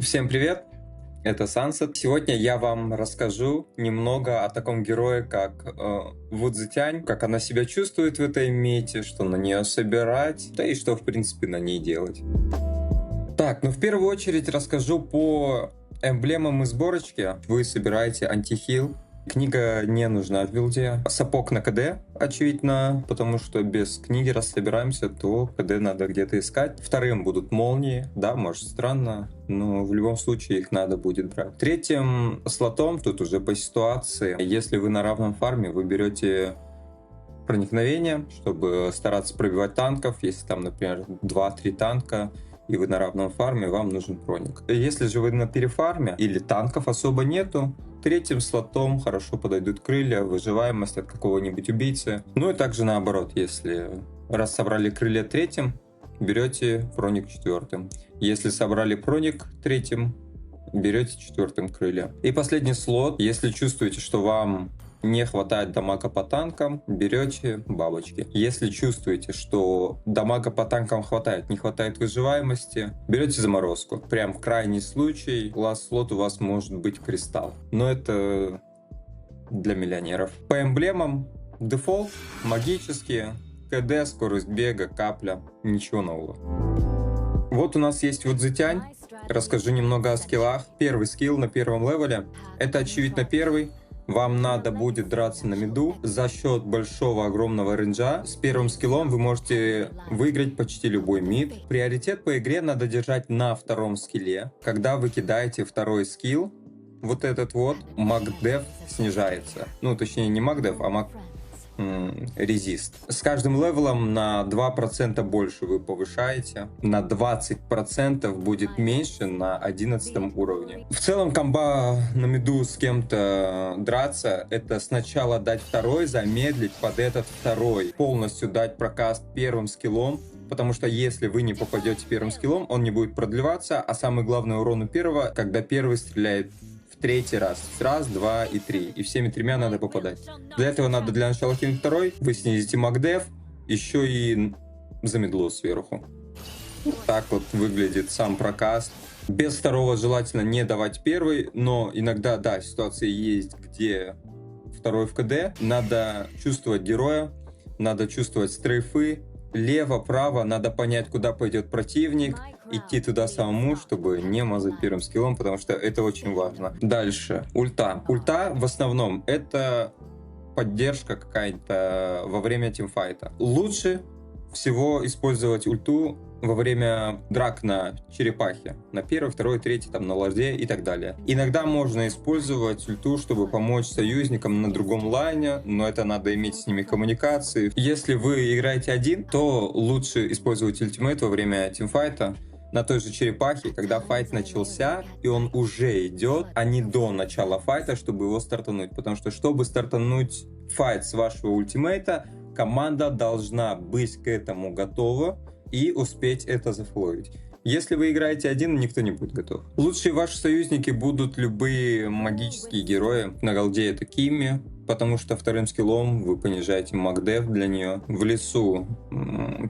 Всем привет, это Sunset. Сегодня я вам расскажу немного о таком герое, как Вудзетянь, как она себя чувствует в этой мете, что на нее собирать, да и что в принципе на ней делать. Так, ну в первую очередь расскажу по эмблемам и сборочке. Вы собираете антихил. Книга не нужна в билде. Сапог на КД, очевидно, потому что без книги, раз собираемся, то КД надо где-то искать. Вторым будут молнии. Да, может странно, но в любом случае их надо будет брать. Третьим слотом, тут уже по ситуации, если вы на равном фарме, вы берете проникновение, чтобы стараться пробивать танков. Если там, например, 2-3 танка, и вы на равном фарме, вам нужен проник. Если же вы на перефарме или танков особо нету, третьим слотом хорошо подойдут крылья, выживаемость от какого-нибудь убийцы. Ну и также наоборот, если раз собрали крылья третьим, берете проник четвертым. Если собрали проник третьим, берете четвертым крылья. И последний слот, если чувствуете, что вам не хватает дамага по танкам, берете бабочки. Если чувствуете, что дамага по танкам хватает, не хватает выживаемости, берете заморозку. Прям в крайний случай, ласт слот у вас может быть кристалл. Но это для миллионеров. По эмблемам дефолт, магические, КД, скорость бега, капля, ничего нового. Вот у нас есть Вудзетянь. Расскажу немного о скиллах. Первый скилл на первом левеле. Это очевидно первый. Вам надо будет драться на миду за счет большого огромного рейнджа. С первым скиллом вы можете выиграть почти любой мид. Приоритет по игре надо держать на втором скилле. Когда вы кидаете второй скилл, вот этот вот магдеф снижается. Ну, точнее, не магдеф, а резист. С каждым левелом на 2% больше вы повышаете, на 20% будет меньше на 11 уровне. В целом комба на миду с кем-то драться, это сначала дать второй, замедлить под этот второй, полностью дать прокаст первым скиллом, потому что если вы не попадете первым скиллом, он не будет продлеваться, а самый главный урон у первого, когда первый стреляет третий раз. Раз, два и три. И всеми тремя надо попадать. Для этого надо для начала кинуть второй. Вы снизите магдеф. Еще и замедло сверху. Вот так вот выглядит сам прокаст. Без второго желательно не давать первый. Но иногда, да, ситуации есть, где второй в КД. Надо чувствовать героя. Надо чувствовать стрейфы. Лево, право. Надо понять, куда пойдет противник. Идти туда самому, чтобы не мазать первым скиллом, потому что это очень важно. Дальше. Ульта. Ульта в основном это поддержка какая-то во время тимфайта. Лучше всего использовать ульту во время драк на черепахе. На первой, второй, третьей, там, на лорде и так далее. Иногда можно использовать ульту, чтобы помочь союзникам на другом лайне, но это надо иметь с ними коммуникации. Если вы играете один, то лучше использовать ультимейт во время тимфайта. На той же черепахе, когда файт начался, и он уже идет, а не до начала файта, чтобы его стартануть. Потому что, чтобы стартануть файт с вашего ультимейта, команда должна быть к этому готова и успеть это зафлоить. Если вы играете один, никто не будет готов. Лучшие ваши союзники будут любые магические герои. На голде это Кимми, потому что вторым скиллом вы понижаете магдеф для нее. В лесу,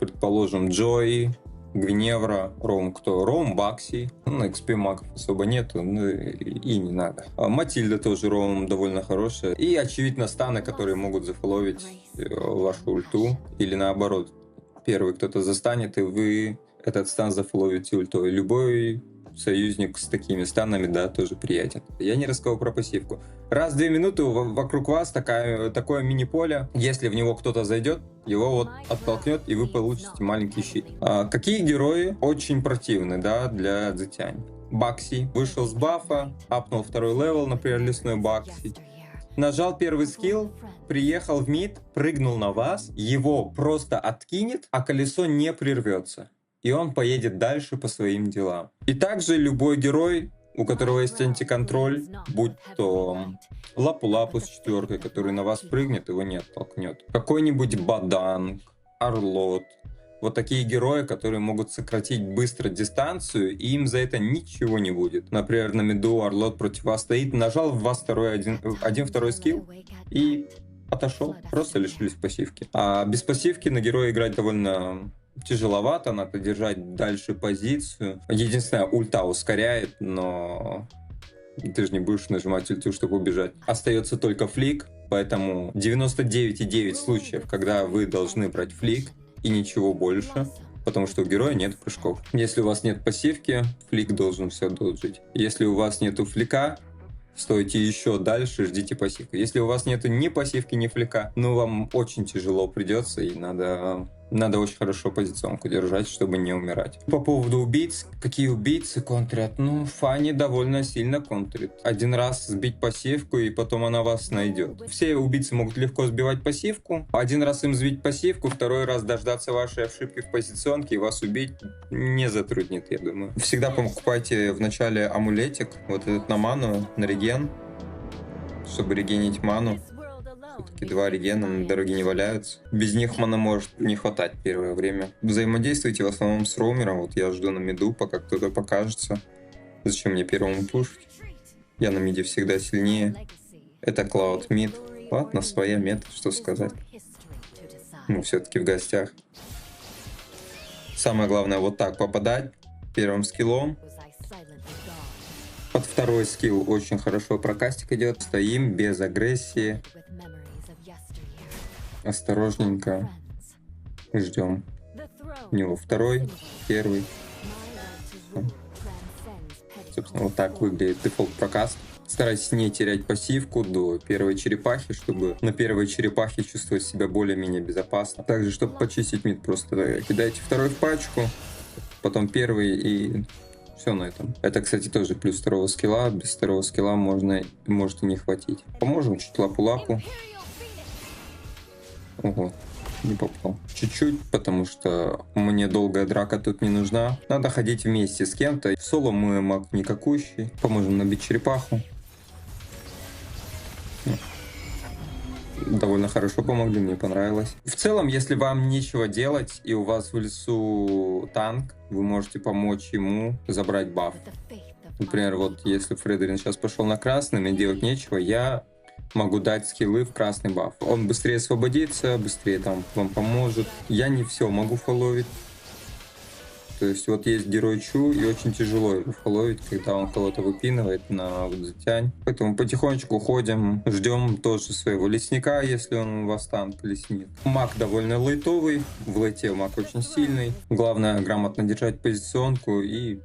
предположим, Джои, Гвиневра, Ром кто? Ром, Бакси. На XP магов особо нету, ну и не надо. Матильда тоже Ромом довольно хорошая. И очевидно станы, которые могут зафоловить вашу ульту. Или наоборот, первый кто-то застанет, и вы этот стан зафоловите ультой. Любой союзник с такими станами, да, тоже приятен. Я не рассказал про пассивку. Раз в 2 минуты вокруг вас такое мини-поле. Если в него кто-то зайдет, его вот оттолкнет, и вы получите маленький щит. Какие герои очень противны, да, для Дзетянь? Бакси вышел с бафа, апнул второй левел, например, лесной Бакси. Нажал первый скилл, приехал в мид, прыгнул на вас, его просто откинет, а колесо не прервется. И он поедет дальше по своим делам. И также любой герой, у которого есть антиконтроль, будь то Лапу-Лапу с 4, который на вас прыгнет, его не оттолкнет. Какой-нибудь Баданг, Орлот. Вот такие герои, которые могут сократить быстро дистанцию, и им за это ничего не будет. Например, на миду Орлот против вас стоит, нажал в вас второй скилл и отошел. Просто лишились пассивки. А без пассивки на героя играть довольно тяжеловато, надо держать дальше позицию. Единственное, ульта ускоряет, но ты же не будешь нажимать ульту, чтобы убежать. Остается только флик, поэтому 99,9 случаев, когда вы должны брать флик и ничего больше, потому что у героя нет прыжков. Если у вас нет пассивки, флик должен все доджить. Если у вас нету флика, стойте еще дальше, ждите пассивку. Если у вас нету ни пассивки, ни флика, ну вам очень тяжело придется, и надо очень хорошо позиционку держать, чтобы не умирать. По поводу убийц, какие убийцы контрят? Ну, Фанни довольно сильно контрит. Один раз сбить пассивку, и потом она вас найдет. Все убийцы могут легко сбивать пассивку. Один раз им сбить пассивку, второй раз дождаться вашей ошибки в позиционке и вас убить не затруднит, я думаю. Всегда покупайте в начале амулетик, вот этот на ману, на реген, чтобы регенить ману. Все-таки 2 регена на дороге не валяются. Без них мана может не хватать первое время. Взаимодействуйте в основном с роумером. Вот я жду на миду, пока кто-то покажется. Зачем мне первому пушить? Я на миде всегда сильнее. Это Cloud мид. Ладно, своя мета, что сказать. Мы все-таки в гостях. Самое главное вот так попадать первым скиллом. Под второй скилл очень хорошо прокастик идет. Стоим без агрессии. Осторожненько ждем. У него второй, первый. Собственно, вот так выглядит дефолт прокаст. Старайтесь не терять пассивку до первой черепахи, чтобы на первой черепахе чувствовать себя более-менее безопасно. Также, чтобы почистить мид, просто кидайте второй в пачку, потом первый и все на этом. Это, кстати, тоже плюс второго скилла. Без второго скилла может и не хватить. Поможем чуть лапу-лапу. Ого, не попал. Чуть-чуть, потому что мне долгая драка тут не нужна. Надо ходить вместе с кем-то. В соло мы маг никакущий. Поможем набить черепаху. Довольно хорошо помогли, мне понравилось. В целом, если вам нечего делать и у вас в лесу танк, вы можете помочь ему забрать баф. Например, вот если Фредерин сейчас пошел на красный, мне делать нечего, я могу дать скиллы в красный баф. Он быстрее освободится, быстрее там вам поможет. Я не все могу фолловить. То есть вот есть герой Чу, и очень тяжело его фолловить, когда он кого-то выпинывает на Вудзетянь. Поэтому потихонечку ходим, ждем тоже своего лесника, если он у вас танк лесник. Маг довольно лайтовый, в лайте маг очень сильный. Главное грамотно держать позиционку и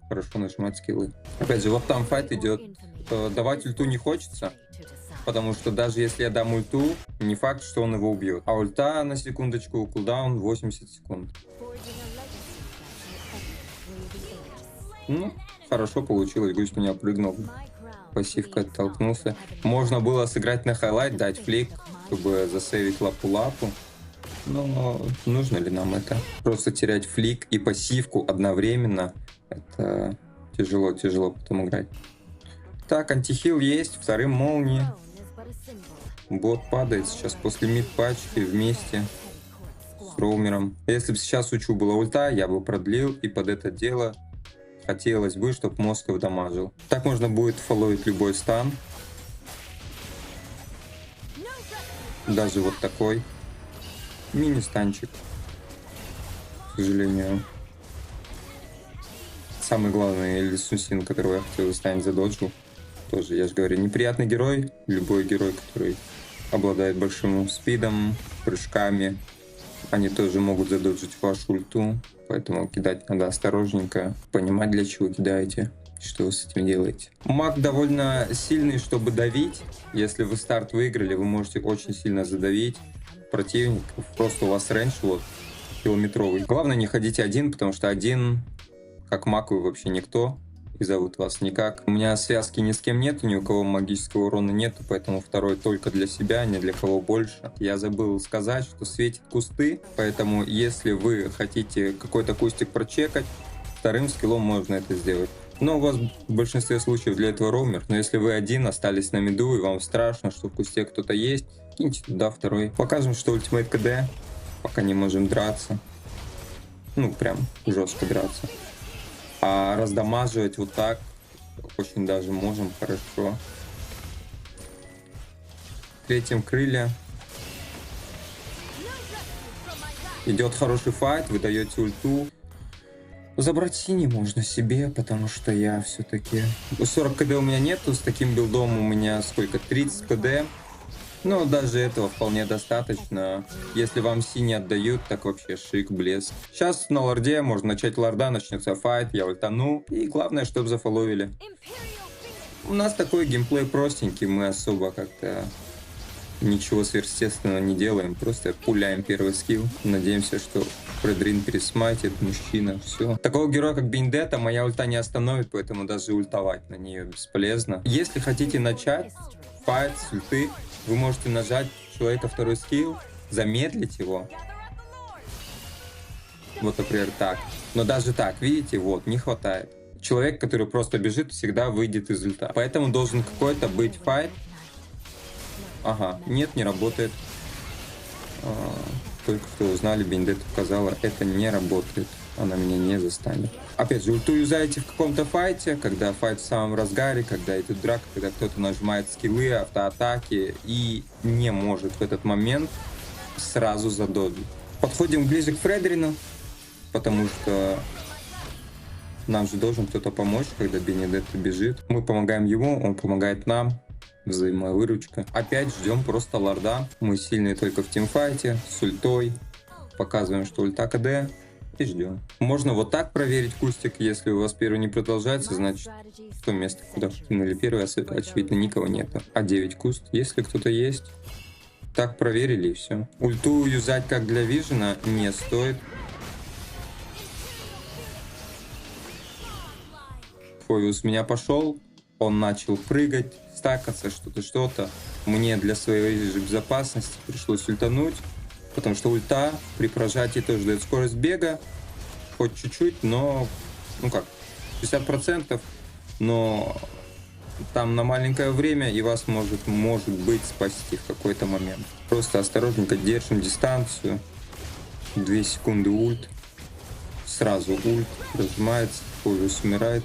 хорошо нажимать скиллы. Опять же, вот там файт идет. Давать ульту не хочется. Потому что даже если я дам ульту, не факт, что он его убьет. А ульта, на секундочку, кулдаун 80 секунд. Ну, хорошо получилось, гусь меня прыгнул. Пассивка оттолкнулся. Можно было сыграть на хайлайт, дать флик, чтобы засейвить лапу-лапу. Но нужно ли нам это? Просто терять флик и пассивку одновременно, это тяжело потом играть. Так, антихил есть, вторым молнии. Бот падает сейчас после мид-пачки вместе с роумером. Если бы сейчас у Чу была ульта, я бы продлил, и под это дело хотелось бы, чтобы Москов дамажил. Так можно будет фолловить любой стан. Даже вот такой. Мини-станчик. К сожалению. Самый главный Элисусин, которого я хотел заставить задоджил. Тоже, я же говорю, неприятный герой. Любой герой, который обладает большим спидом, прыжками. Они тоже могут задоджить вашу ульту. Поэтому кидать надо осторожненько. Понимать, для чего кидаете. Что вы с этим делаете. Маг довольно сильный, чтобы давить. Если вы старт выиграли, вы можете очень сильно задавить противников. Просто у вас рейндж вот километровый. Главное, не ходите один, потому что один, как маг, вы вообще никто. И зовут вас никак. У меня связки ни с кем нету, ни у кого магического урона нету, поэтому второй только для себя, ни для кого больше. Я забыл сказать, что светит кусты, поэтому если вы хотите какой-то кустик прочекать, вторым скиллом можно это сделать. Но у вас в большинстве случаев для этого роумер. Но если вы один, остались на миду и вам страшно, что в кусте кто-то есть, киньте туда второй. Покажем, что ультимейт КД, пока не можем драться. Ну, прям жестко драться. А раздамаживать вот так очень даже можем хорошо. Третьим крылья. Идет хороший файт, вы даете ульту. Забрать синий можно себе, потому что я все-таки... 40 кд у меня нету, с таким билдом у меня сколько? 30 кд. Но даже этого вполне достаточно. Если вам синий отдают, так вообще шик, блеск. Сейчас на лорде, можно начать лорда, начнется файт, я ультану. И главное, чтобы зафоловили. У нас такой геймплей простенький, мы особо как-то ничего сверхъестественного не делаем. Просто пуляем первый скилл. Надеемся, что Фредрин пересмайтит, мужчина, все. Такого героя, как Биндета, моя ульта не остановит, поэтому даже ультовать на нее бесполезно. Если хотите начать файт с ульты, вы можете нажать человека второй скилл, замедлить его. Вот, например, так. Но даже так, видите, вот, не хватает. Человек, который просто бежит, всегда выйдет из ульта. Поэтому должен какой-то быть файт. Ага, нет, не работает. Только что узнали, Бендетта показала, это не работает. Она меня не застанет. Опять же, ульту юзаете в каком-то файте, когда файт в самом разгаре, когда идет драка, когда кто-то нажимает скиллы, автоатаки и не может в этот момент сразу задодить. Подходим ближе к Фредрину, потому что нам же должен кто-то помочь, когда Бенедетто бежит. Мы помогаем ему, он помогает нам. Взаимовыручка. Опять ждем просто лорда. Мы сильные только в тимфайте, с ультой. Показываем, что ульта КД. И ждем. Можно вот так проверить кустик. Если у вас первый не продолжается, значит в то место, куда кинули первый, очевидно, никого нету. А 9 куст, если кто-то есть. Так проверили и все. Ульту юзать как для вижена не стоит. Фовиус меня пошел. Он начал прыгать, стакаться, что-то. Мне для своей же безопасности пришлось ультануть, потому что ульта при прожатии тоже дает скорость бега, хоть чуть-чуть, но, ну как, 50%, но там на маленькое время и вас может быть спасти в какой-то момент. Просто осторожненько держим дистанцию, 2 секунды ульт, сразу ульт прожимается, Фовиус умирает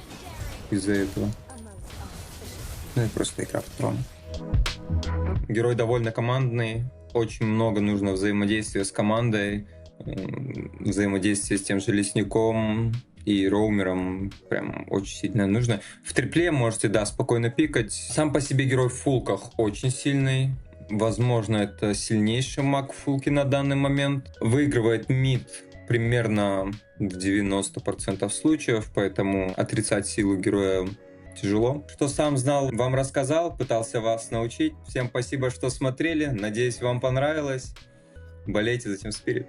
из-за этого. Ну и просто игра в трон. Герой довольно командный. Очень много нужно взаимодействия с командой. Взаимодействие с тем же лесником и роумером. Прям очень сильно нужно. В трипле можете, да, спокойно пикать. Сам по себе герой в фулках очень сильный. Возможно, это сильнейший маг в фулке на данный момент. Выигрывает мид примерно в 90% случаев, поэтому отрицать силу героя тяжело. Что сам знал, вам рассказал, пытался вас научить. Всем спасибо, что смотрели. Надеюсь, вам понравилось. Болейте за Team Spirit.